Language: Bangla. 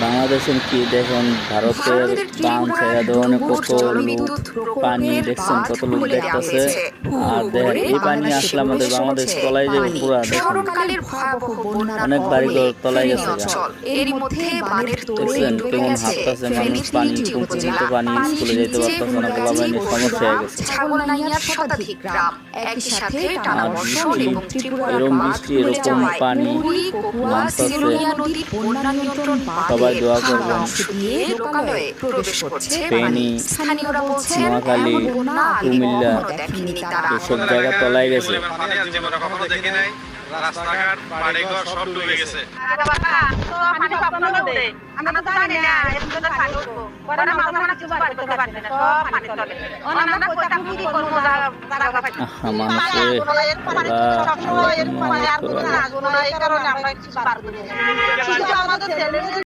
বাংলাদেশের কি দেখুন ভারতের বান ছেড়ে ধরনের কত লোক পানি দেখছেন, কত লোক দেখতেছে। আর দেখেন এই পানি আসলে আমাদের বাংলাদেশ তলায় যে পুরা দেখুন অনেক বাড়িঘর তলায় গেছে। দেখছেন কেমন হাঁটতেছে মানুষ, পানি কিন্তু পানি স্কুলে যেতে পারতেছে না, বলা বাহিনীর সমস্যা হয়ে গেছে। এরকম বৃষ্টি এরকম পানি নামতেছে, সবাই দোয়া করবেন। ফেনী, নোয়াখালী, কুমিল্লা এসব জায়গা তলায় গেছে। রাস্তাঘাট বাড়িঘর সব ডুবে গেছে। মানুষে